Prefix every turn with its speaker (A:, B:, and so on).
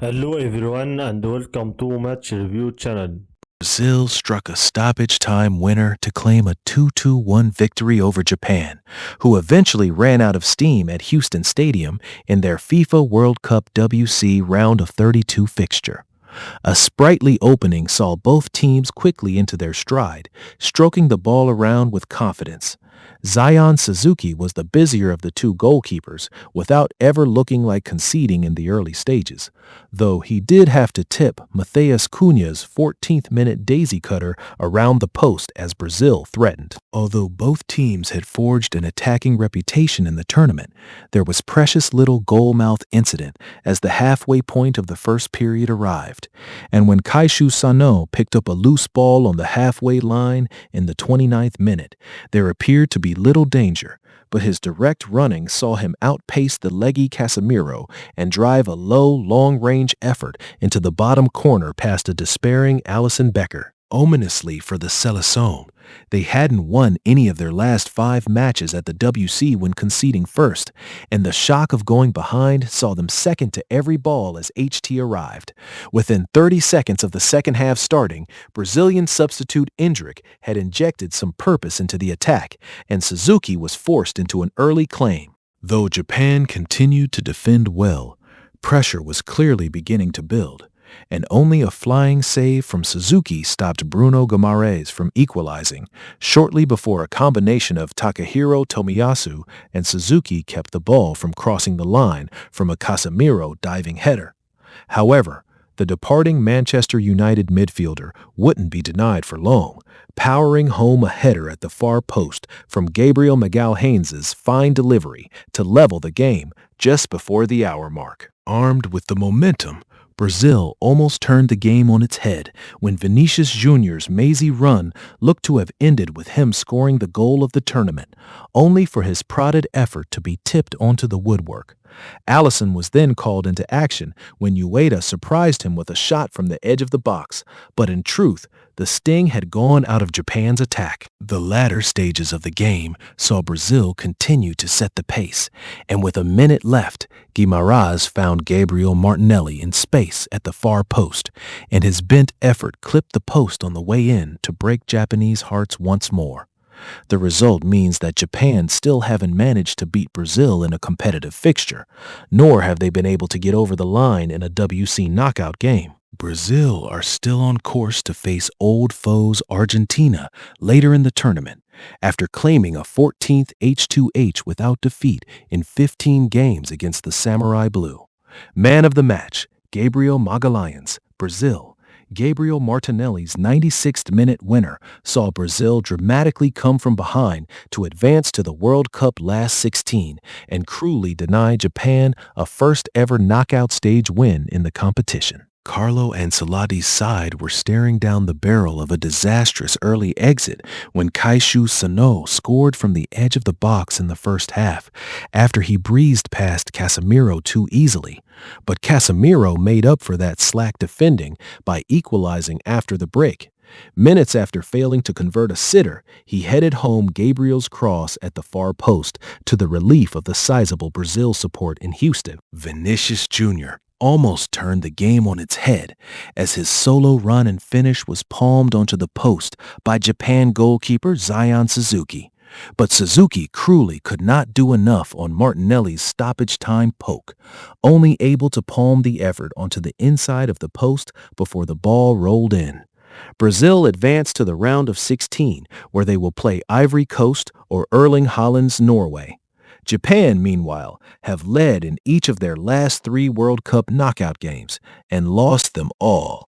A: Hello everyone and welcome to Match Review channel.
B: Brazil struck a stoppage time winner to claim a 2-1 victory over Japan, who eventually ran out of steam at Houston Stadium in their FIFA World Cup WC round of 32 fixture. A sprightly opening saw both teams quickly into their stride, stroking the ball around with confidence. Zion Suzuki was the busier of the two goalkeepers, without ever looking like conceding in the early stages, though he did have to tip Matheus Cunha's 14th-minute daisy cutter around the post as Brazil threatened. Although both teams had forged an attacking reputation in the tournament, there was precious little goal-mouth incident as the halfway point of the first period arrived, and when Kaishu Sano picked up a loose ball on the halfway line in the 29th minute, there appeared to be little danger, but his direct running saw him outpace the leggy Casemiro and drive a low, long-range effort into the bottom corner past a despairing Alisson Becker. Ominously for the Seleção, they hadn't won any of their last 5 matches at the WC when conceding first, and the shock of going behind saw them second to every ball as HT arrived. Within 30 seconds of the second half starting, Brazilian substitute Endrick had injected some purpose into the attack, and Suzuki was forced into an early claim. Though Japan continued to defend well, pressure was clearly beginning to build, and only a flying save from Suzuki stopped Bruno Guimarães from equalizing, shortly before a combination of Takahiro Tomiyasu and Suzuki kept the ball from crossing the line from a Casemiro diving header. However, the departing Manchester United midfielder wouldn't be denied for long, powering home a header at the far post from Gabriel Magalhães's fine delivery to level the game just before the hour mark. Armed with the momentum, Brazil almost turned the game on its head when Vinicius Jr.'s mazy run looked to have ended with him scoring the goal of the tournament, only for his prodded effort to be tipped onto the woodwork. Alisson was then called into action when Ueda surprised him with a shot from the edge of the box, but in truth, the sting had gone out of Japan's attack. The latter stages of the game saw Brazil continue to set the pace, and with a minute left, Guimarães found Gabriel Martinelli in space at the far post, and his bent effort clipped the post on the way in to break Japanese hearts once more. The result means that Japan still haven't managed to beat Brazil in a competitive fixture, nor have they been able to get over the line in a WC knockout game. Brazil are still on course to face old foes Argentina later in the tournament, after claiming a 14th H2H without defeat in 15 games against the Samurai Blue. Man of the match, Gabriel Magalhães, Brazil. Gabriel Martinelli's 96th-minute winner saw Brazil dramatically come from behind to advance to the World Cup last 16 and cruelly deny Japan a first-ever knockout stage win in the competition. Carlo Ancelotti's side were staring down the barrel of a disastrous early exit when Kaishu Sano scored from the edge of the box in the first half, after he breezed past Casemiro too easily. But Casemiro made up for that slack defending by equalizing after the break. Minutes after failing to convert a sitter, he headed home Gabriel's cross at the far post to the relief of the sizable Brazil support in Houston. Vinicius Jr. almost turned the game on its head as his solo run and finish was palmed onto the post by Japan goalkeeper Zion Suzuki. But Suzuki cruelly could not do enough on Martinelli's stoppage time poke, only able to palm the effort onto the inside of the post before the ball rolled in. Brazil advanced to the round of 16, where they will play Ivory Coast or Erling Haaland's Norway. Japan, meanwhile, have led in each of their last 3 World Cup knockout games and lost them all.